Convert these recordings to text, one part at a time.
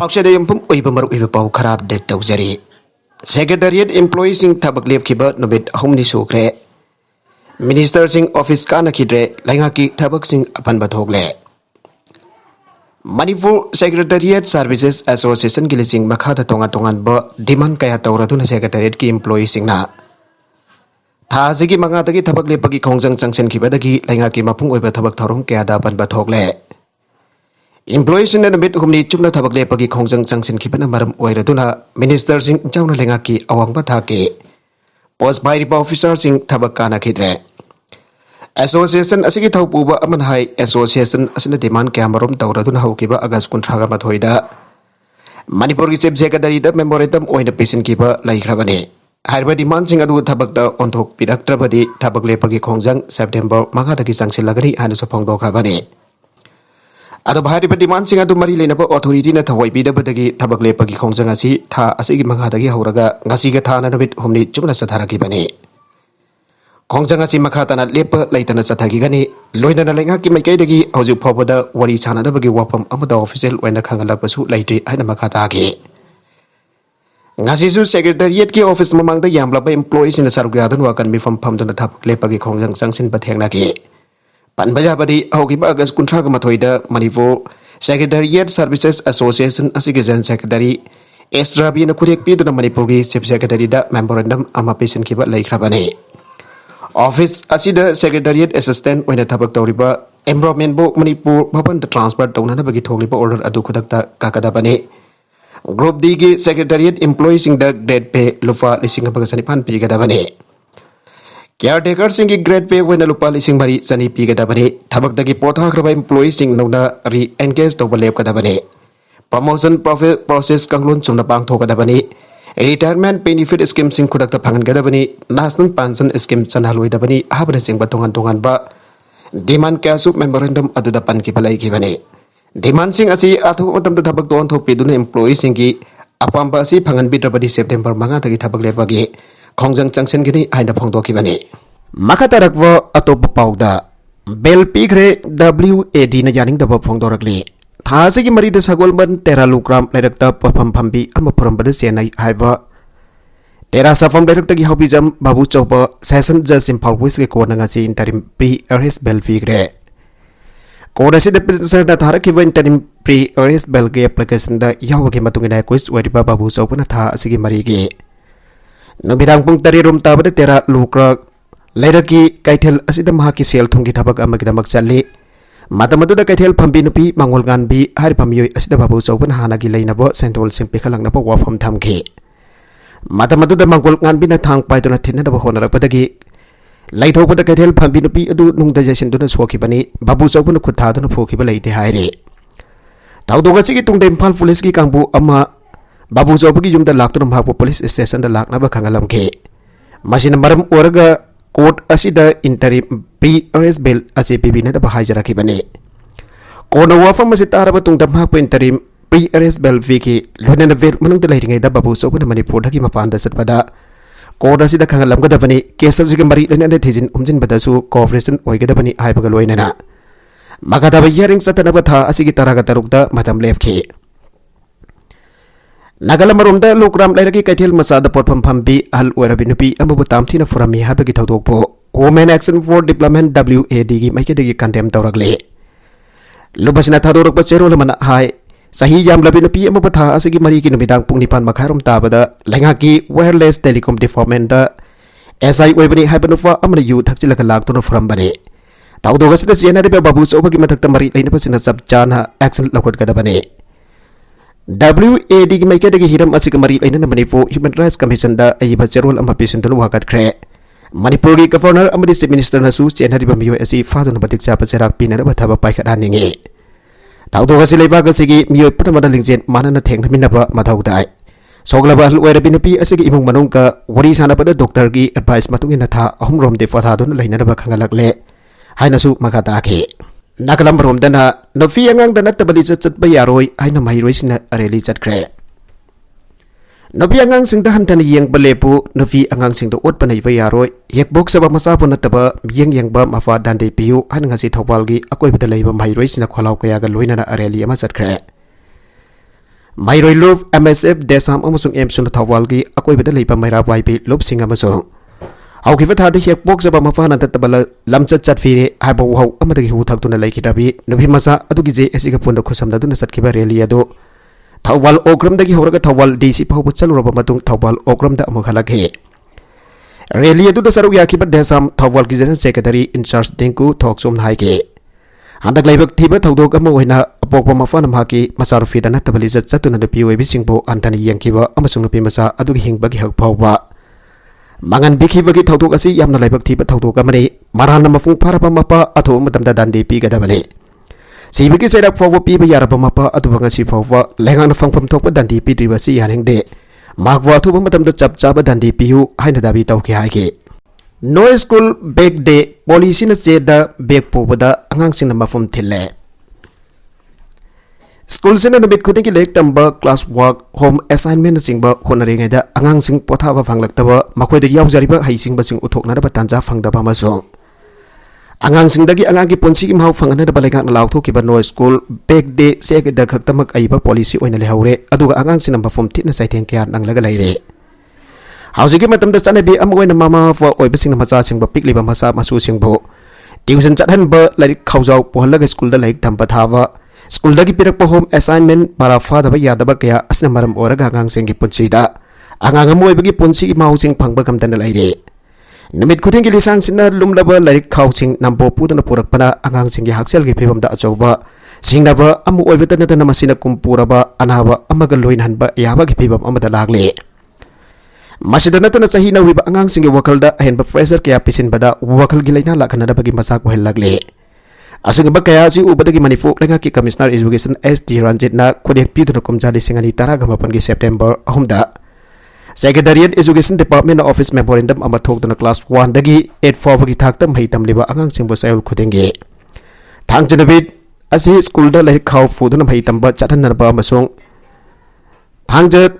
पाक्से यंफम मरु पाव खराब डेट तौजरी सेक्रेटरिएट एम्प्लॉई थबक लेपखिब नुमित अहुमनि सुख्रे मिनिस्टर ऑफिस कानखिद्रे लैंगाकी थबक अपनब थोकले मणिपुर सेक्रेटरिएट सर्विसेज एसोसिएशन की लिसिंग मखादा तोंगा तोंगानब डिमांड कया तौरदुना सेक्रेटरिएट की एम्प्लॉई थाजिगी मंगादगी थबक लेपगी खोंजंग चंगसनखिबदगी लैंगाकी मपुंग ओइबा थबक थौरम कयादा अपनब थोकले एम्प्लॉईज नुमित हुमनी चुपना थबक लेपगी खोंजंग चंगसनखिबना मरम ओइरदुना मिनिस्टर चाउना लैंगाकी अवांगबा थाके पोस्ट पाइरिबा ऑफिसर थबक कानखिद्रे एसोसिएशन असगी थौपुबा अमन हाई एसोसिएशन असना डिमांड क्यामरोम तौरदुना हौकिबा अगस्त 18 मणिपुर की चीफ सेक्रेटरी मेमोरेंडम ओइना पिसिनखिबा लैख्रबने हाइबा डिमांड अदु थबकता ओंथोक पिरक्त्रबदि थबक लेपगी खोंजंग सेप्टेम्बर 5 चंगसिलगनी हानसु फोंदोख्रबने अदो भारिबा डिमांड अदु मरी लेनबा अथॉरिटी न थवै पिदबदगी थबक लेपगी खोंजंग असि था असigi मंगादगी हौरगा ngasiga थाना नबित हुमनी चुमना सथारखिबने खोंजंग असि मखातना लेप लैतना चथागिगनी लोइना लैंगाकी मैकैदगी हौजु फबदा वरी सानदबगी वाफम अमदा ऑफिशियल ओइना खंगलपसु लैट्रि हाइना मखातागे ngasisu सेक्रेटरिएट की ऑफिस ममांगदा यामलाबा एम्प्लॉईज इन सरगयादन वाकन मिफम फमदुना थबक लेपगी खोंजंग संगसिन बथेंगनागे पनबजाबदी हौकिबा अगस्त 18 मणिपुर सेक्रेटरिएट सर्विसेज एसोसिएशन असigi जनरल सेक्रेटरी एस रवि न खुरेक पिदुना मणिपुर की चीफ सेक्रेटरी दा मेमोरेंडम अमा पिसिनखिबा लैख्रबने ऑफिस असिदा सेक्रेटरिएट असिस्टेंट ओइना थबक तौरिबा एनवायरनमेंट बो मणिपुर भवन ट्रांसफर तौननबगी थोकलिबा ऑर्डर अदु खुदक्ता काकदाबने ग्रुप डी की secretariat employees grade pay लुपा 9,900 पीगदाबने caretaker की ग्रेड पे होना लुपा 2,000 पीगदाबने थबकदगी पोथाख्रबा एम्प्लॉईज नौना री एंगेज तौबा लेपकदाबने प्रमोशन प्रोसेस कंगलोन चुमना पांगथोकदाबने रिटायरमेंट बेनिफिट स्कीम खुदक्ता फंगनगदाबने नेशनल पेंशन स्कीम चनहलोइदाबने हाबना सिंगबा तोंगान तोंगानबा डिमांड क्यासु मेमोरेंडम अदुदा पनखिबा लैखिबने डिमांड अथुब मतमदा थबक तोंथोपिदुना एम्प्लॉईज की अपांबा असि फंगनबिद्रबदि सेप्टेम्बर 5 थबक लेपगी खोंजंग चंगसनगिनी हाइना फोंदोखिबने मखतरकव अतोप पाउदा बेल पीग्रे WAD न यानिंगदब फोंदोरकली थासिगी मरीद सगोलमन तेरालुग्राम लेरक्ता पफम फंबी अम फुरंबद चेन्नई हाइबा तेरा सफम लेरक्तगी हौबिजम बाबू चौप सेशन जज इम्फाल वेस्ट के कोनंगासी इंटरिम प्री अरेस्ट बेल पीग्रे कोडसी डिपेंसर न थारकिबा इंटरिम प्री अरेस्ट बेल के एप्लीकेशन दा यावगे मतुंगिना क्विज ओरिबा बाबू चौपना था असिगी मरीगी नुमिदांग पुंग 3 रोम ताबद तेरा लुक्रा लेरकी कैथेल असिदा महाकी सेल थुंगी थबक अमगिदमक चल्ली मतमदुदा कैथेल फंबी नुपी मंगोल गानबी हारि फमियोय असिदा बाबू चौपना हानागी लैनबो सेंट्रल सिंग पिखलंगनबो वाफम थमखि मतमदुदा मंगोल गानबी न थांग पाइदुना थिनदबो होनरपदगी लैथोपदा कैथेल फंबी नुपी अदु नुंगदा जैसिनदुना सोखिबनी बाबू चौपना खुथादुना फोखिबा लैते हाइरे ताउदोगसिगी तुंगदे इम्फाल पुलिस की कांगबु अमा बाबू चौपगी युमदा लाक्तुना महापु पुलिस स्टेशन दा लाकनबा खंगलमखे मसिना मरम ओरगा कोर्ट असिदा इंटरिम प्री अरेस्ट बेल असे पिबिनदबा हाइजरखिबने कोर्ट वाफम असे तारबा तुंगदा महापु इंटरिम प्री अरेस्ट बेल विकी लोनना वेर मनुंगदा लैरिङैदा बाबू चौपना मणिपुर दगी मपानदा सतपदा कोर्ट असिदा खंगलमगदबनी केस असिगा मरी लैनना थिजिन उमजिनबदसु कोऑपरेशन ओइगदबनी हाइबगा लोइनना मगादाबा हियरिंग चतनबा था असिगी तरागा तरुकदा मतम लेपखि नागालमरोमदा लोकराम लैरगी कैथेल मसादा पोटफम फंबी अहल ओरबी नुपी अमबु तामथिना फुरमी हाबगी थौदोकपो women action for development WAD की मैकेदगी कंडेम तौरगले लुबसना थादोरक चेरोल मन हाय सही यामलबी नुपी अमबु था असगी मरी की नुमिदांग पुंग 9 मखारोम ताबदा लैंगाकी वायरलेस टेलीकॉम डिपार्टमेंट दा SI ओइबनी हाइबनुफा अमन यू थक्चिलक लाक्तुना फुरमबने ताउदोगसदा चेनरिबा बाबू चौबगी मथक्ता मरी लैनबसिना सब चाना एक्शन लखोटगदबने WAD की मैकेदगी हिरम असिग मरी लैनना मणिपुर ह्यूमन राइट्स कमीशन दा अइबा चेरोल अमा पिसिनदुन वाकटख्रे मणिपुर की गवर्नर अमदी चीफ मिनिस्टर नसु चेनरिबा मियो असि फादुन बतिक चाप चेराक पिनरबा थबा पाइखदानिंगे ताउदोगसि लेबाग असिगी मियो पुनमदा लिंजेन मानना थेंगमिनबा मथौदाय सोगलबा ओइरबी नुपी असिगी इमुंग मनुंगका वरी सानबदा डॉक्टर की एडवाइस मतुंगिना था अहुमरोम दे फथादुन लैनरबा खंगलकले हाइनसु मखाताखे नागलम रोमदना नफी अंगांग नत्तबली चतबा यारोय हाइना महिरोइसिना अरेली चतख्रे नफी अंगांग सिंगदा हंतन येंगबा लेपु नफी अंगांग सिंगदा ओटपा नैबा यारोय येकबोक सबा मसापु नत्तबा येंगबा मफा दांदे पियु हाइना ngasi थौबालगी अकोइबदा लैबा महिरोइसिना खोलाव कयागा लोइनना अरेली अमा चतख्रे Mairoi Loop MSF Desam amasung Emsun Thawalgi akoibada leipa Maira Waipi Loop Sing amasung Haukiva thadi hek pok jaba mafana tatabala lamchat chat fire haiba wau amadagi hu thaktuna laikirabi nubi masa adugi je esiga punda khosamda duna satkiba rally ado Thawal Okram dagi horaga Thawal DC phabu chaluraba matung Thawal Okram da amukhalakhe Rally adu da saruk yakiba Desam Thawal ki General Secretary in charge Dengku Thoksom haike Handak laibak thiba thawdok ama oina apokpa mafana mhaki masarufi da natabali zat chatuna da POB singbo antani yangkiba amasung nubi masa adugi hingbagi hak phawba Mangan biki bagi thawdok asi yamna laibak thiba thawdok amani marana mafung pharapa mapa atho matamda dandi pi gadabale Sibiki serak phawwa piba yaraba mapa atubanga si phawwa lengang fangpham thokpa dandi pi dribasi yanengde magwa athuba matamda chap chaba dandi pihu haina dabi tawki haike No school bag day policy na cheda bag pobada angang sing na mafum thille School sina nabit khuding ki lek tamba class work home assignment singba honaringa da angang sing pothawa phanglaktaba makhoi da yaw jariba haising ba sing uthokna da tanja phangdaba masong Angang sing dagi angang ki ponsi ki mau phangana da balenga na law thoki ba no school bag day se da khaktamak aiba policy oina le haure aduga angang sing mafum thitna saitheng kya nanglaga laire Hausiki matam da sanabi amgoina mama fa oibasing macha singba pikliba masa masu singbo tuition chathan ba larik khawjaw pohalaga school da laik thamba thawa School dagi pirakpa home assignment para fadaba yadaba kaya asna maram oraga angang singi punsida angang amoy bagi punsi mausing phangba kamdana laire Namit khuding ki lisang sina lumlaba larik khawsing nambo pudana purakpana angang singi haksel gi phibamda achawba singnaba amu oibetana tana masina kumpuraba anaba amaga loinhanba yaba gi phibam amada lagle Masidana tana sahi na wiba angang singi wakalda ahenba pressure kaya pisinbada wakal gi laina lakanada bagi masak wahel lagle Asing ba kaya si ubadagi Manipur lenga ki Commissioner Education ST Ranjit na kodiak pitu na kumjali singani tara gamapan ki September ahumda Secretariat Education Department na Office Memorandum amathok na class 1 dagi 8-4 bagi thaktam heitam liba angang singbo sayul khudenge Thang janabit asi school da lai khaw fuduna heitam ba chathan na ba amasong Thangjat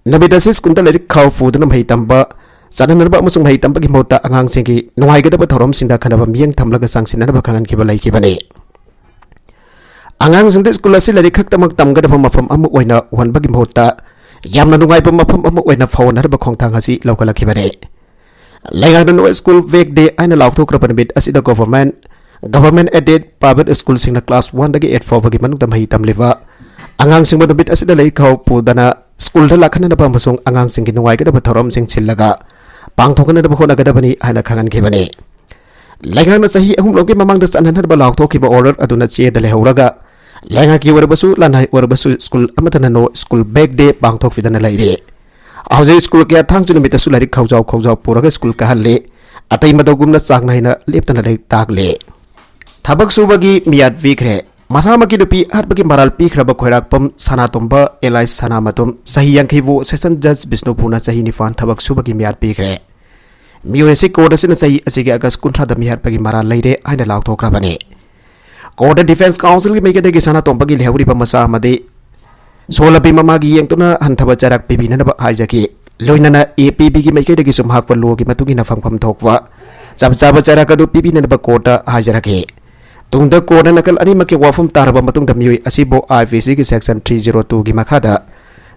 nabit asi school da lai khaw fuduna heitam ba Sadanarba amasung hai tampagi mota angang singi nungai gadaba thorom sinda khanaba miyang thamlaga sangsinana ba khangan kiba laiki bane Angang singde school asi lari khaktamak tamgadaba mafam amu oina wanbagi mota yamna nungai ba mafam amu oina phawnar ba khongthang hasi laukalaki bane Lengang no school week day aina lauthokrapan bit asi the government aided private school singna class 1 dagi 8-4 bagi manuk tam hai tamliba Angang singba bit asi da lai khaw pudana school da lakhana ba amasung angang singi nungai gadaba thorom sing chillaga Pangthokana da khona gadabani haina khangan khibani Lengang na sahi ahum logi mamang da sanhan ba laukto kiba order aduna che da lehoraga Lenga ki warbasu lanai warbasu school amatana no school bag day pangthok fidana laire Auze school kya thang chuna mita sulari khawjaw puraga school ka halle atai madogumna changna hina leptana lai tagle Thabak subagi miyat vikre Masamaki dupi hatbagi maral pikraba khoirakpam sanatomba Elias sanamatum sahi yangkhibu session judge Bisnupuna sahi nifan thabak subagi miyat pikre Miwesi koda sina sahi asigi agas kuntra da miyat bagi maral laire aina lauthokrabani Koda Defense Council gi megedegi sanatomba gi lehuriba masa amade Solapi mamagi yengtuna hanthaba charak pibina ba haijaki loinana APB gi megedegi sumhakwa logi matugina phangpham thokwa chaba charak adu pibina ba kota hajarake Tungda koda nakal ani maki wafum taraba matung da miwi asibo IVC ki section 302 gi makhada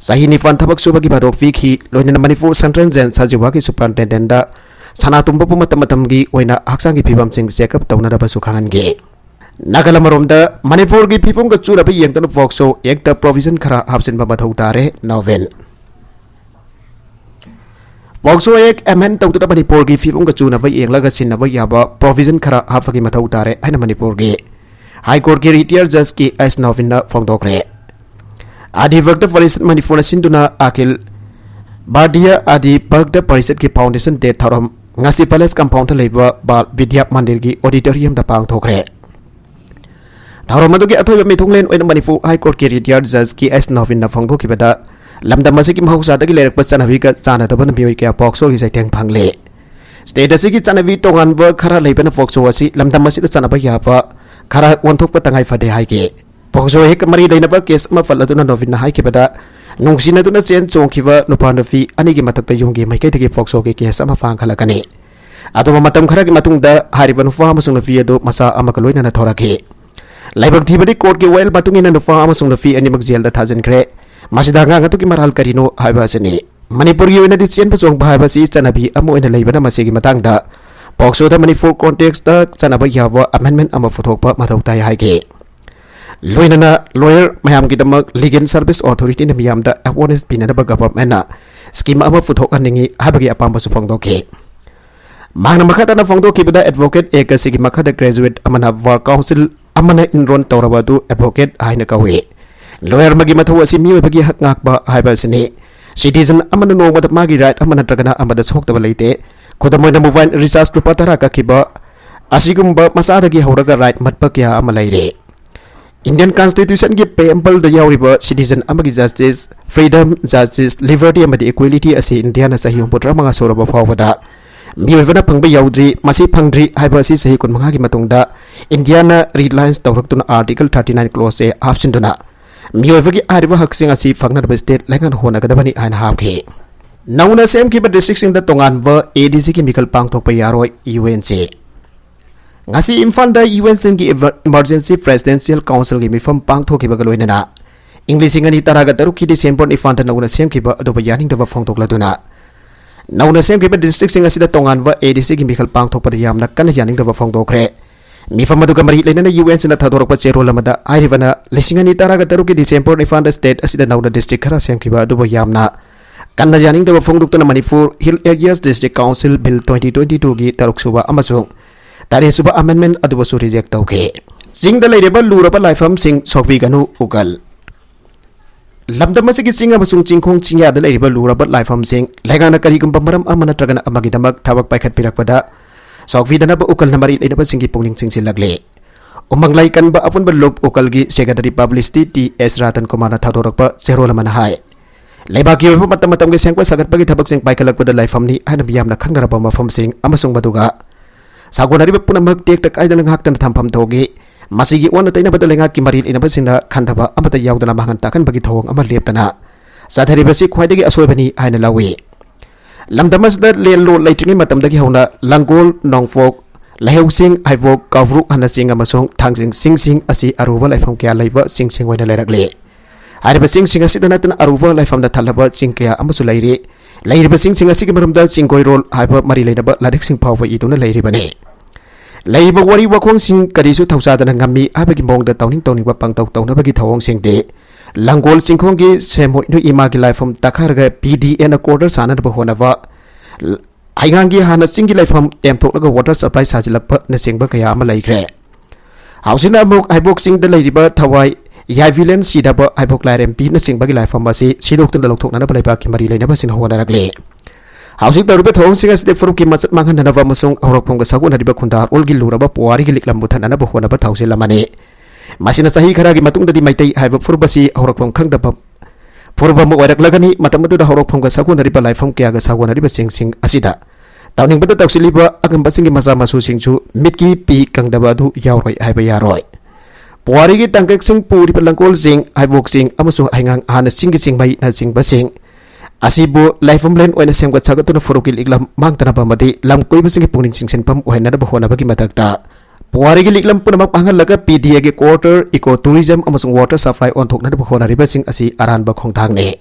sahi nifan thabak subagi badok fikhi loina Manipur Central Jail sajiwa ki superintendent da sanatumba pu matam gi oina haksang gi phibam sing check up tawna da basu khangan ge Nagala marom da Manipur gi phipum ga chura ba yengtan vokso ekta provision khara hapsin ba mathau tare novel Vokso ek amen tawtuda Manipur gi phipum ga chuna ba yenglaga sinna ba yaba provision khara hapagi mathau tare aina Manipur gi High Court ki retired judge ki as novina phongdokre Adi Vagda Parisat Manipur sinduna akil Badia Adi Vagda Parisat ki foundation de tharam ngasi palace compound leiba bal vidya mandir gi auditorium da pangthokre Tharam madu gi athoi mi thunglen oina Manipur High Court ki retired judge ki as novina phongdoki bada Lamda masiki mahausa dagi lerak pasanabi ka chana taban bioi kya pokso gi saiteng phangle state asigi chanabi tongan ba khara leibana pokso asi lamda masida chanaba ya pa khara wonthok pa tangai fade hai ke pokso hek mari daina ba case ma faladuna novina hai ke bada nungsina duna chen chongkhiba nupa nafi ani gi matak ta yunggi mai kai thigi pokso ke case ama phang khala kane atoma matam khara gi matung da hariba nufa amasung nafi ado masa amaka loina na thorake laibak thibadi court ke well batungina nufa amasung nafi ani mak jail da thajan kre Masida nga ngatu ki maral karino haiba sini Manipur yu ina di chien pa chong haiba si chanabi amo ina leibana masigi matangda Pokso da Manipur context da chanaba yawa amendment ama futhokpa mathau tai haige Loinana lawyer mayam ki damak legal service authority na miyam da awareness pinanaba government na scheme ama futhok aningi habagi apamba su phongdoke Magna makata na phongdoki bada advocate eka sigi makata graduate amana war council amana enroll tawrabadu advocate haina kawe Lawyer magi mathau asi mi bagi hak ngakba haiba sini citizen amana no mata magi right amana tragana amada soktaba leite khodamoina mobile recharge lupa tara ka kiba asigumba masada gi horaga right matpa kya amalaire Indian Constitution ki preamble da yauriba citizen amagi justice freedom justice liberty amadi equality asi India na sahi umputra manga soraba phawada miwevana phangba yaudri masi phangdri haiba asi sahi kun manga gi matungda India na reliance tawraktuna article 39 clause e option duna Miyoivagi ariba haksing asi fangnarba state lengan hona kadabani aina habke Nauna sem ki ba district sing da tonganba ADC ki mikal pangthokpa yaroi UNC Ngasi Imphal da UNC ki emergency presidential council ki mifam pangthokkiba galoinana English ngani taraga taru ki December ifanta nauna sem ki ba adoba yaning da phongthokladuna Nauna sem ki ba district sing asi da tonganba ADC ki mikal pangthokpa da yamna kan yaning da phongthokre Mifam aduga mari lenana UNC na thadorokpa cherol amada airibana lisingani taraga taru ki December ifanta state asida nauna district khara sem ki ba adoba yamna Kanna janing da phongdukna Manipur Hill Areas District Council Bill 2022 gi taruk suba amasung tari suba amendment aduba su reject tauke sing da leireba luraba laifam sing sokbi ganu ukal lamdam masigi sing amasung chingkhong chingya da leireba luraba laifam sing legana kari gum pamaram amana tragana amagi damak thabak paikhat pirakpada sokbi dana ba ukal namari leireba singi pungling sing silagle umang laikan ba afun ba lop ukal gi secretary publicity S Ratan Kumar na thadorakpa cherol amana hai Leibaki ba matam ge sengpa sagat pagi thabak sing paikalak pada laifam ni hanam yam na khangna ba mafam sing amasung baduga sagonari ba punamak tek tak aidan hak tan thampam thoge masigi on taina bada lenga ki maril ina basina khandaba amata yaudana mahan takan bagi thawang ama leptana sathari basi khwaidagi asoibani haina lawi lamdamas da lelo laitringi matam dagi hauna langol nongfok laheu sing haibok kawru hana sing amasung thangsing sing asi aruba laifam kya laiba sing waina leragle Ariba sing asida natana aruba laifam da thalaba sing kaya amasu laire lairiba sing asigi marumda sing goirol haiba mari lainaba ladik sing phawa iduna lairibane laiba wari wakong sing karisu thausadana ngami abagi mongda tawning ba pangtaw tawnabagi thawong sing de langol singkhong gi semoi nu ima gi laifam takharga PDN a quarter sana ba honava aigangi hana sing gi laifam temthoknaga water supply sajilakpa na singba kaya ama laikre hausina mok aibok sing da lairiba thawai Yai villain si daba aibok lai rempi na sing bagi lai famasi si doktor da lokthok na balai ba ki mari lai na basin hona ragle Housing da rupe thong singa side furu ki masat manghan na ba masung awrok phong ga sagu na diba khundar ol gi lura ba puari gi liklam buthan na ba hona ba thause lamane masina sahi khara gi matung da di maitai haiba furu basi awrok phong khang da ba furu ba mo warak lagani matam da awrok phong ga sagu na diba lai fam kya ga sagu na diba sing asida tawning ba da taksili ba agam basing gi masa masu sing chu mitki pi kang da ba du yawroi haiba yaroi Puari gi tangkek sing puri pelangkol sing haibok sing amasung aingang hana sing mai na sing basing asibu laifam len oina sem gat sagatuna furukil iklam mang tanaba mati lam koi basing pungning sing sen pam oina na bahona bagi matakta puari gi iklam punamak pangal laga PDA gi quarter eco tourism amasung water supply on thok na bahona riba sing asi aran ba khong thang ne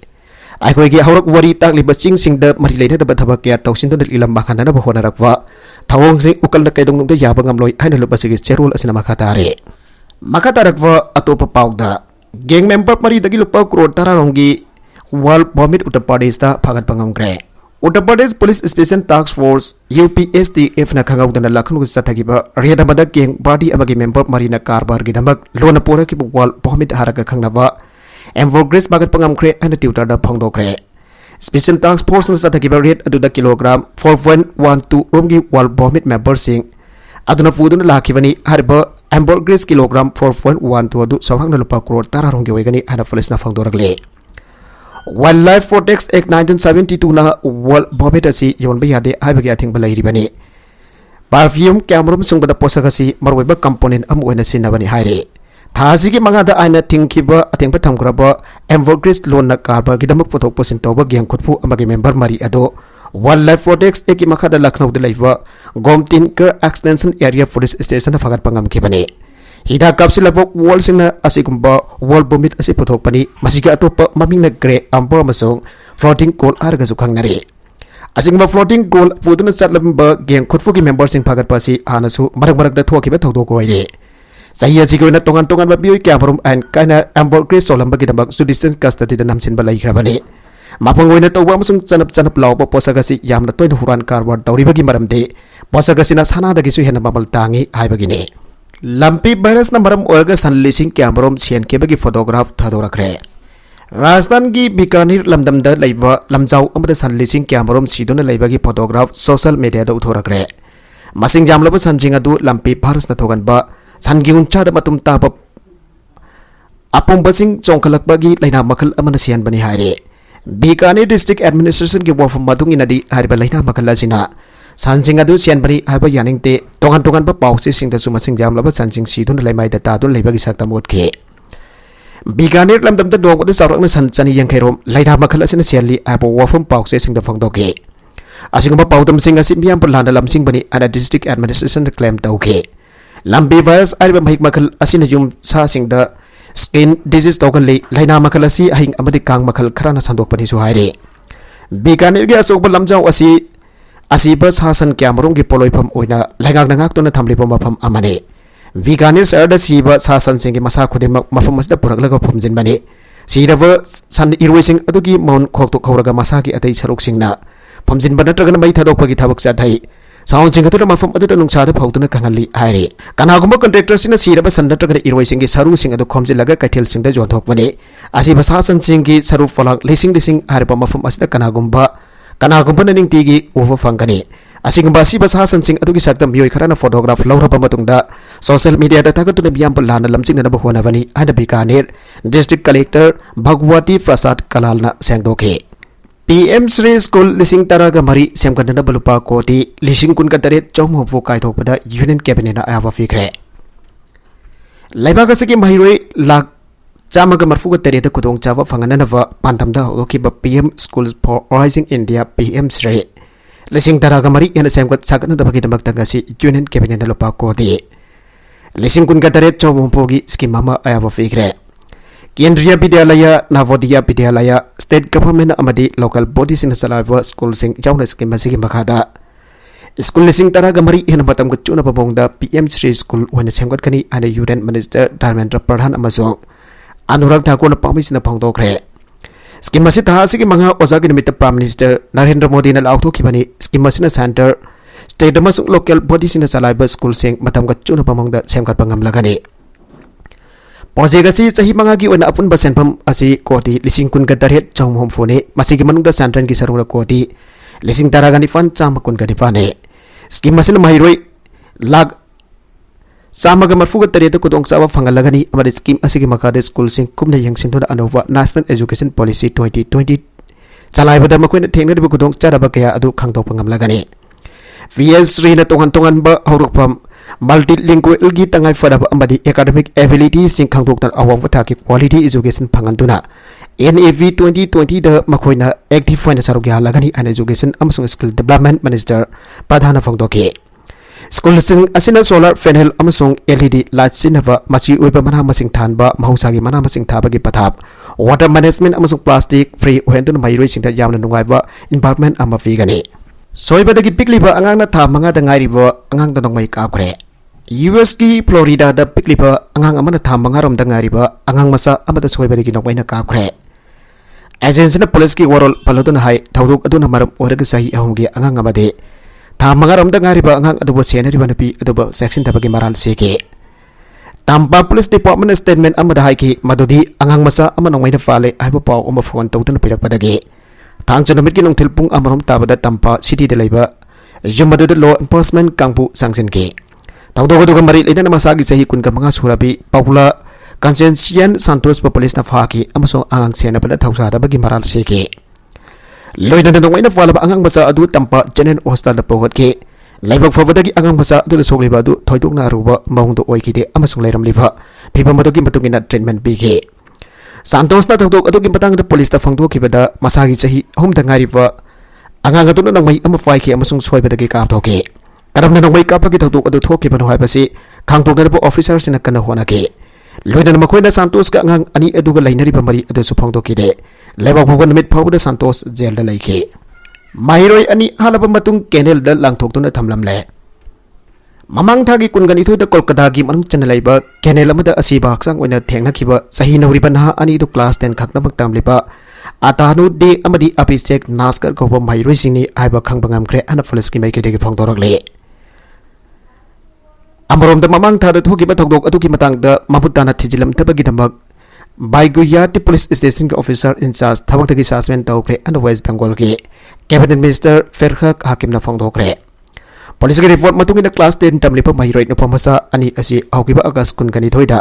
ai koi gi haurak wari tak liba sing da mari leina da bathabak ya tawsin don ilam makan na bahona rakwa thawong sing ukal na kaidong nung da yabang amloi aina lupa sige cherul asina makatare Makatarakwa atopa pauda gang member mari dagi lupa crore tararongi wal vomit Uttar Pradesh da phagat pangamkre Uttar Pradesh Police Special Task Force UPSTF na khangawdana lakhnu sathagiba redamada gang body amagi member mari na karbar gidamak lona pora ki wal vomit haraka khangnaba Ambergris phagat pangamkre and tutor da phongdokre Special Task Force na sathagiba red aduda kilogram 4.12 romgi wal vomit member sing aduna puduna lakhibani harba Ambergris kilogram 4.1 to adu saurang na lupa crore tararong giwegani ana police na phangdoragle Wildlife Protects Act 1972 na wal vomit asi yon ba yade aibagi athing balai ribani perfume camera sungbada posagasi marweba component am oina sinabani haire thasi gi mangada aina thingkiba athingba thamgraba Ambergris loan na karbar gidamak pothok posin toba gyang khutpu amagi member mari ado Wildlife Protects Act makada Lucknow de laiba Gomtin Ker Extension Area Police Station fagat pangam kibani Hida kapsilaba wall singna asigumba wall bomit asi puthokpani masigi atopa mamingna gre ambor amasong floating goal arga sukhang nari asigumba floating goal puduna chatlamba gang khutfu ki member sing phagat pasi anasu marak marak da thokiba thodok oire sahi asigi na tongan tongan ba bioi kamarum and kana ambor gre solamba ki dambak judicial custody da namsin ba lai khrabani mapangoina tawba amasung chanap lawba posagasi yamna toina huran karwar tawriba gi maramde posagasi na sana da gi su hena mamal tangi haibagi ne Lampi virus na maram orga sanlising kamarom sian kebagi photograph thadorakre Rajasthan gi Bikaner lamdamda laiba lamjau amada sanlising kamarom siduna laibagi photograph social media da uthorakre masing jamlaba sanjing adu lampi virus na thoganba sangi uncha da matum taba apum basing chongkhalakbagi laina makhal amana sian bani haire Bikaner district administration gi wafam madung inadi hariba laina makhal asina Sansing adu sian bari haba yaning te tongan ba pause sing da suma sing jam laba sansing sidun laimai da ta dun laibagi sakta mot ke Bikaner lamdam da dong da sarak na san chani yang khairom laida makhala sina siali abo wafam pause sing da phangdo ke asingba paudam sing asim yam pulanda lam sing bani ana district administration claim tau ke lambi virus ariba mahik makhal asina yum sa sing da skin disease togan le laina makhala si ahing amadi kang makhal kharana sandok pani su haire Bikaner gi asok lamjau Asiba sasan kyamarong gi poloipam oina lagak nangak tuna thamlipa mafam amane Bikaner sarda siba sasan singi masa khudimak mafam asda puraklaga phumjin bani siraba san irwesing adugi maun khokto khoraga masa gi atai saruk singna phumjin banatraga mai thadokpagi thabak chathai saun sing atura mafam aduta nungsa da phautuna kanali haire kanagumba contractor sina siraba sandatraga irwesing gi saru sing adu khomjilaga kaithel singda jonthok bani asiba sasan singi saru falang lising harpa mafam asda kanagumba naning tigi uva fangani asingba siba sasan sing adugi saktam yoi kharana photograph lauraba matungda social media da tagatuna biyam lana lamsing na bahwana bani ana Bikaner district collector Bhagwati Prasad Kalalna sengdoke PM Sri School lising taraga mari semkandana balupa koti lising kun kataret chomho vo kai thokpada union cabinet na ava fikre laibaga saki mahiroi lak Chamaga marfuga tereta kudong chawa fangananava pantamda hokiba PM Schools for Rising India PM Sri Lising taraga mari yana semkat sakana da bagi damak tagasi union cabinet na lupa kodi Lising kun kataret chomumpogi skimama ayawa fikre Kendriya Vidyalaya Navodaya Vidyalaya State Government amadi local bodies in salaiva school sing yauna skima sigi makada School lising taraga mari yana matam gachuna babongda PM Sri School wana semkat kani ana union minister Dharmendra Pradhan amasong Anurag Thakur na pamisina phangdokre scheme asi tha asigi manga ozagi nimita Prime Minister Narendra Modi na laukto kibani scheme asina center state amasung local bodies in salaiba school sing matam ga chuna pamongda semkat pangam lagani project asi chahi manga gi ona apun ba senpam asi koti lising kun ga daret chawmhom phone masigi manungda center gi sarunga koti lising taragani fan cham kun ga dipane scheme asina mahiroi lag Samaga marfuga tereta kudong sawa fangalagani amada scheme asigi makade school sing kumna yangsindona anova National Education Policy 2020 chalaibada makoina thengna dibu kudong charaba kaya adu khangdok pangamlagani VS Rina tongan ba horukpam multilingual gi tangai fadaba amadi academic ability sing khangdok tan awang wathaki quality education phanganduna NAV 2020 da makoina active fine sarugya lagani an education amasung skill development minister Pradhana phangdoke School sing asina solar panel amasung LED light sinaba machi uiba mana masing thanba mahusagi mana masing thabagi pathap water management amasung plastic free ohendun mairoi singda yamna nungaiba environment ama figani soibadagi pikliba angang na tha manga da ngairiba angang da nongmai kapkre US ki Florida da pikliba angang amana tha manga rom da ngairiba angang masa amada soibadagi nongmai na kapkre agency na police ki warol palodun hai thawruk aduna maram oraga sahi ahumgi angang amade Tamaram da ngariba angang aduba senari banapi aduba section tabagi maral seke Tampa Police Department statement amada haiki madudi angang masa amanong may na fale ay papaw umafon tawtan pirak padagi Tang chanamit kinong tilpung amarom tabada Tampa City de Laiba Jumadud Law Enforcement Kangpu Sangsen ke Tawdo ko marit ina na masagi sa hikun ka mga surabi Paula Conscientian Santos pa police na faki amasong angang sena pada tawsada bagi maral seke Loy na nanong na fala ba angang masa adu Tampa General Hostel na pawat ke laibag fabadagi angang masa adu na sogliba adu thoidok na aruba maungdo oy kide amasung layram liba pipa madogi matungin na treatment bige Santos na tawdok adu gimpatang da police ta fangdo kibada masagi chahi hum da ngariba angang adu na nang may amafai ke amasung soy badagi kapto ke karam na nang may kapagi tawdok adu thokiba no haibasi खांगपोंगनब officer सिना कन होनागे लोइदन मखोइना Santos का अंगांग अनि अदुगा लैनरिबा मरी अदुसु फोंदोकिदे लेबाक भोगन Namit फावबदा Santos jail दा लैखे माहिरोय अनि हालब मतुंग केनेल दा लांगथोक्तुना थमलमले ममांग थागी कुनगनिथुद कोलकाता की मनुंग चन लैबा केनेल अमदा असिबा हक्सांग ओइना थेंगनाखिबा सही नौरिबा नहा अनि दु क्लास 10 खक्तमक तमलिबा आतानु दे अमदी अभिषेक नास्कर गौबा माहिरोय सिंगनी आइबा खंगबंगम क्रे अन पुलिस की माइकेदेगी फोंदोरगले अमरोमदा ममांग थादा थोकिबा थोकदोक अदुकी मतंगदा ममुताना थिजिलम तबगिदमक बाइगुयाटी पुलिस स्टेशन के ऑफिसर इंचार्ज थबकदगी सस्पेंड तौख्रे अन वेस्ट बंगाल के कैबिनेट मिनिस्टर फेरखक हाकिमना फोंदोख्रे पुलिस के रिपोर्ट मतुंगिना क्लास 10 तमलिपा माहिरोय नुपमसा अनि असि औकिबा अगस्त कुनगनी थोइदा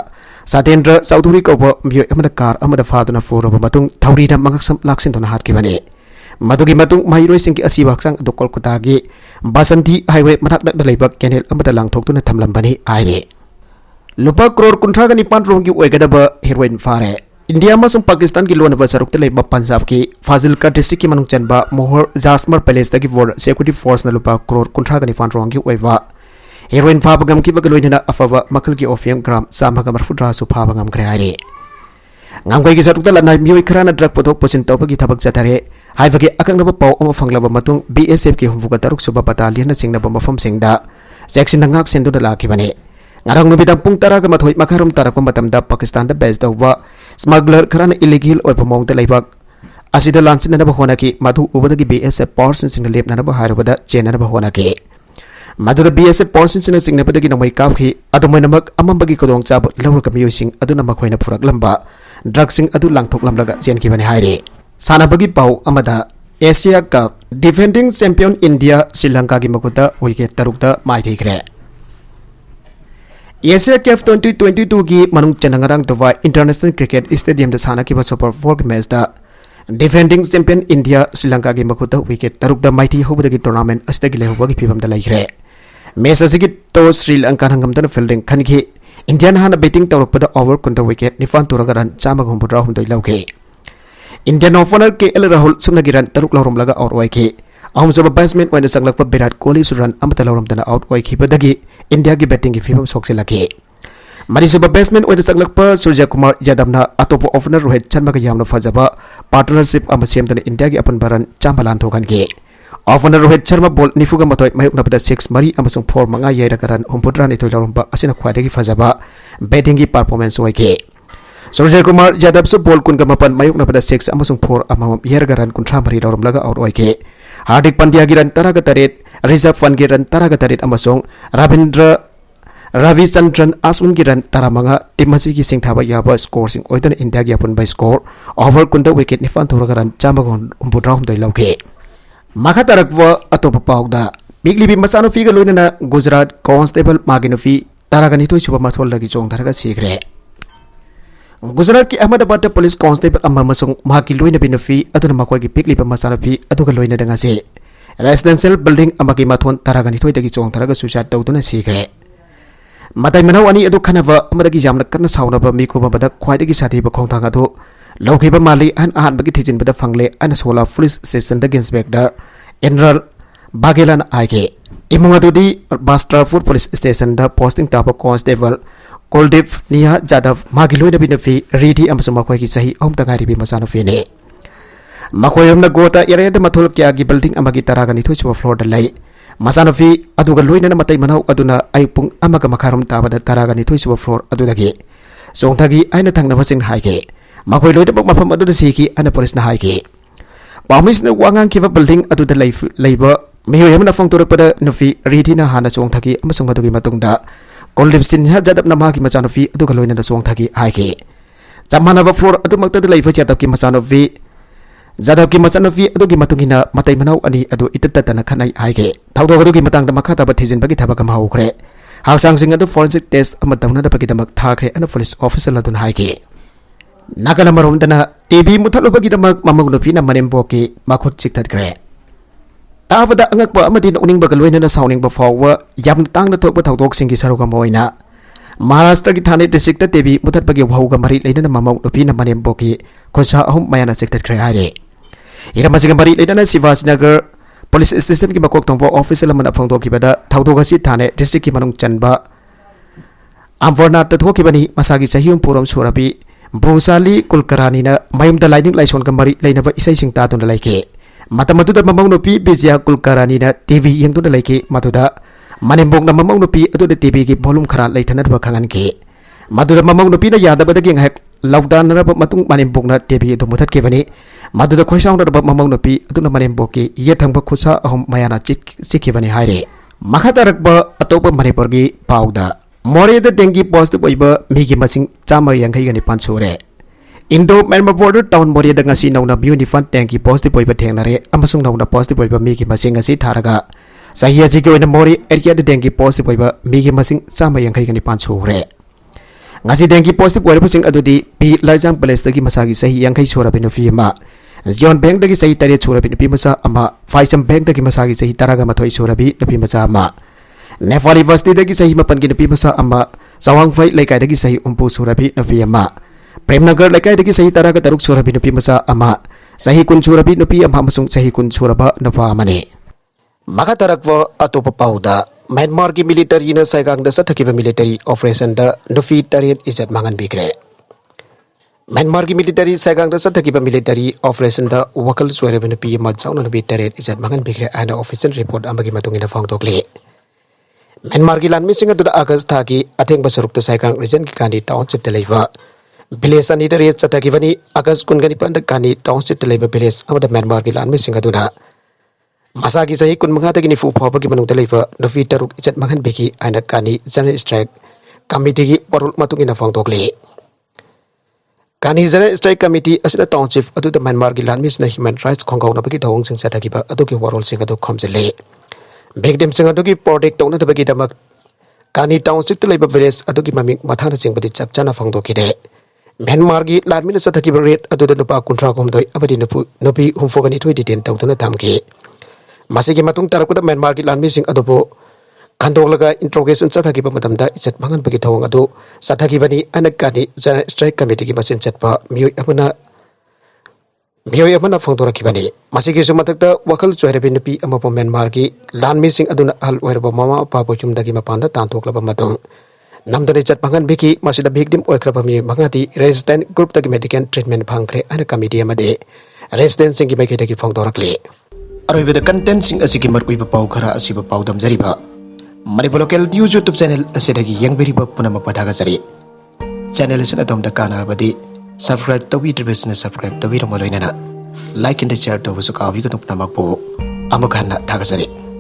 सातेंद्र चौधरी कौबा मियोय अमदा कार अमदा फादुना फोरबा मतुंग थौरीना मंगसम लाक्सिन दोना हाटकिबने मधुगी मतुंग माहिरोय सिंह की असिबा हक्सांग दु कोलकाता की बासंती हाईवे मनाकदा लैबा केनेल अमदा लांगथोक्तुना थमलंबनी आइरे लुपा करोड़ कुंथ्रागा निपान रोंगी ओइगदबा हेरोइन फारे इंडिया मसुंग पाकिस्तान की लोनबा सरुकते लैबा पंजाब की फाजिलका डिस्ट्रिक्ट की मनुंग चनबा मोहर जासमर पैलेस तकी बोर्ड सिक्योरिटी फोर्स न लुपा करोड़ कुंथ्रागा निपान रोंगी ओइबा हेरोइन फाबगम की बगलोइना अफबा मखल की ओफियम ग्राम सामगा मरफुद्रा सु फाबगम grey आइरे ngamgai gi satukta lanai mioi khrana drug pothok posin tawbagi thabak jathare haibagi akangna paw ama fanglaba matung BSF ki humbuga taruk suba battalion na singna mafam singda section ngak sendu da lakibane ngarang nubidam pung taraga mathoi makharum tarakpa matamda Pakistan da base tawba smuggler khrana illegal oi pamong da laibak asida lansin na ba hona ki madhu ubadagi BSF portion singna lep na ba harubada chena na ba hona ki madhu da BSF portion singna singna padagi na mai kap ki adumai namak amambagi kodong chab lawr ka mioi sing aduna makhoina phurak lamba ड्रग्सिंग अदु लांगथोकलमलगा जेनखिबने हाइरे सानाबगी पाउ अमदा Asia cup defending champion India Sri Lanka की मकुता विकेट तरुकता माइथीखरे एशिया कप 2022 की मनुंग चनंगरंग दुबई इंटरनेशनल क्रिकेट स्टेडियम द सानाकिबा सुपर 4 मैच दा डिफेंडिंग चैंपियन इंडिया श्रीलंका की मकुता विकेट तरुकता माइथी होबदगी टूर्नामेंट अस्तगी लेहोबगी फिबम द लैखरे मैच असगी तो श्रीलंका हंगमदन फील्डिंग खनखी इंडिया हाना बैटिंग तौरपद ओवर कुंद विकेट निफान तुरगा रन चामग हुंबुद्रा हुंदोय लौके इंडियन ओपनर के एल राहुल सुमनगी रन तरुक लौरमलगा आउट ओइके अहमजब बैट्समैन ओइना संगलप विराट कोहली सु रन अमता लौरमदना आउट ओइखिबदगी इंडिया की बैटिंग की फिबम सोक्सिलके मरिसुब बैट्समैन ओइना संगलप सूर्य कुमार यादवना अतोप ओपनर रोहित शर्मा का यामना फजबा पार्टनरशिप अम सेमदना इंडिया की अपन बरन चामलान थोगनगे ओपनर रोहित शर्मा बॉल निफुगा मथोय मायुकनबदा 6 मरी अमसुंग 4 मंगा याइरगा रन हुंपुद्रा निथोय लौरमबा असिना ख्वाइदगी फजबा बैटिंग की परफॉर्मेंस ओइके सूर्य कुमार यादव सु बॉल कुनगा मपन मायुकनबदा 6 अमसुंग 4 अमम याइरगा रन 13 मरी लौरमलगा आउट ओइके हार्दिक पांड्या की रन 13 रिजर्व फन की रन 13 अमसुंग रविचंद्रन आश्विन की रन 13 टीमसी की सिंथाबा याबा स्कोर सिंग ओइदन इंडिया की अपन बाय स्कोर ओवर कुंदा विकेट निफान थोरगा रन चामग हुंपुद्रा हुंदोय लौके मखा तरकवा अतोप पाउदा बिगलिबी मचानुफी गा लोइना गुजरात कांस्टेबल मागिनुफी तारागनी थोय सुबा माथोल लगी चोंगथरगा सिग्रे गुजरात की अहमदाबाद पुलिस कांस्टेबल अम्मा मसुंग माकी लोइना बिनुफी अदुना मखोय की बिगलिबा मचानुफी अदुगा लोइना दंगासे रेसिडेंशियल बिल्डिंग अमगी माथोन तारागनी थोय दगी चोंगथरगा सुसाइड तौदुना सिग्रे मताई मनाव अनि अदु खनबा अमदगी यामना कन्ना सावनबा मिखोबदा ख्वाइदगी साथीबा खोंथांग अदु लौखिबा माली अहन बगी थिजिनबदा फंगले अन सोला पुलिस स्टेशन द इंस्पेक्टर जनरल बागेलन आगे इमुंग अदुदी बास्ट्रापुर पुलिस स्टेशन द पोस्टिंग ताप कांस्टेबल कुलदीप निया जादव मागी लोइना बिनफी रिडी अमसुंग मखोय की सही अहम तगारिबी मचानुफीने मखोय हमना गोता एरिया द मथुल क्या की बिल्डिंग अमगी तरागनी थुचुबा फ्लोर द लै मचानुफी अदुगा लोइना मतै मनाव अदुना आइपुंग अमगा मखारम ताबदा तरागनी थुचुबा फ्लोर अदुदगी सोंथगी आइना थंगनबसिंग हाइगे मखोय लोइदब मफम अदुदा सिकी अन पुलिस ना हाइगे पामिसना वांगांग किबा बिल्डिंग अदुदा लैबा मिहोय हमना फोंतोरपदा नुफी रिधीना हाना चोंथगी अमसुंग मदुगी मतुंगदा कुलदीप सिन्हा जादब नमागी मचानुफी अदुगा लोइना चोंथगी हाइगे चमानबा फ्लोर अदुमक्तदा लैबा जादब की मचानुफी अदुगी मतुंगिना मतै मनाव अनि अदु इतततना खनाई हाइगे थाउदोग अदुगी मतंगदा मखातब थिजिनबगी थबक माहुखरे हाक्सांगसिंग अदु फोरेंसिक टेस्ट अमा तौनदबगीदमक थाखरे अन पुलिस ऑफिसर अदुन हाइगे नागल मरोमदना टीवी मुथलुबगीदमक ममगनुफीना मनेम्बोकी मखुत चिक्थतग्रे ताबदा अंगकपा अमदि नोनिंगबग लोइनना साउनिंगबा फाववा यामना तांगना थोकबा थाउदोकसिंगी सरुगम ओइना महाराष्ट्र की थाने डिस्ट्रिक्ट टीवी मुथतबगी वाहुगा मरी लेनना ममगनुफीना मनेम्बोकी खुसा अहुम मयाना चिक्थतग्रे हाइरे इरमसिग मरी लेनना शिवाजीनगर पुलिस स्टेशन की मकोक तंगबो ऑफिसर लमना फंगदोकीबदा थाउदोगसी थाने डिस्ट्रिक्ट की मनुंग चनबा Amfornat Tokibani, Masagi Sahim Puram Surabi, Brusali Kulkaranina, Mayum the Lightning Lyson Kamari, Lainava Ising Tatun the Lake. Matamatu the Mamonopi, Bizia Kulkaranina, TV into the Lake, Matuda, Manimbong the Mamonopi, to the TV, Bolum Kara, Laitanat Wakanki. Matu the Mamonopi, the Yada, but again, Lockdown about Matung Manimbong, TV to Mutat Kivani, Matu the question about Mamonopi, to the Manimboki, yet Hambakusa, Mayana Sikivani Hire. Makatarakba, Atopa Manipurgi, Pauda. More the dengue positive over Miki Masing Chama Yankani Pansure. Indo Myanmar border town More the Nasi no Unifant dengue positive over Tenare, Amasung no positive over Miki Masing as Taraga. Sahiaziko in the Mori area the dengue positive over Miki Masing Chama Yankani Pansure. Nasi dengue positive over Pusing Adudi, P. Lazang Palestaki Masagi Sahi Yankai Sura Pinofima. John Bank the Gisai Tari Sura Pinopimasa Ama, Faisam Bank the Kimasagi Sahi Taraga Matoi Surabi, the Pimasa Ama. Nepali Vasti dagi sahi mapan gina pimasa amma Sawang Fai laikai dagi sahi umpu surabi nafi amma Premnagar laikai dagi sahi taraga taruk surabi napi masa amma Sahi kun surabi napi amma masung sahi kun suraba napa amane Maka tarakwa atopa pauda Myanmar ki military na saigang da sathakiba military operation da nafi tarit izat mangan bigre Myanmar ki military saigang da sathakiba military operation da wakal suarabi napi amma chauna napi tarit izat mangan bigre ana official report amagi matungina phangtokle Myanmar ki lan missing to the August Taki, I think Basaruk the Saikang region Kani township the labor. Village and either yet Satakivani, August Kungani Kani township the labor village of the Myanmar ki lan missing aduna. Masaki Sahi kun Mahatagini fu Papa Giman the labor, no Vitaruk is at Mahan Biki and a Kani General Strike Committee or Matungina Fangtokli. Kani General Strike Committee as the township to the Myanmar ki lan missing human rights Kongo Nabaki Tong Sing Satakiba, Aduki Warol Singado comes a lay. Victim Singaduki project on the Bagidamak Kani township to labor village Aduki Mamik Matana Sing but it's up Chana Fangdokide. Myanmargi, Ladmin Sataki rate at the Nupa Contracom doi Abadinapu Nopi whom Fogani tweeted in Tautana Tamki. Masiki Matung Tarakuta Myanmargi land missing Adobo Kandolaga interrogation Sataki Pamadamda is at Mangan Bagitong Ado Sataki Bani and a Kani General Strike Committee Masin Chatpa Mu Amana Mioy Amana Fongtora Kibani, Masiki Sumatakta, Wakal Suarabinapi, Amapo Myanmargi, land missing Aduna Al Werbo Mama, Papa Chumdagima Panda, Tanto Klabamatong. Namdani Pangan Biki, Masida Bigdim Oikrapami, Magati, resident group the medical treatment pancre and a committee Made, resident singing Makitaki Fongtora Clay. Are with the contents in a Sikimar with Paukara, Asiba Paudam Zariba. Maribolocal YouTube channel, a Sedaki Young Veriba Punama Patagasari. Channel is at the Kana Badi. Subscribe to the business, subscribe to the video, like and share to the video, Amakana Tagasari.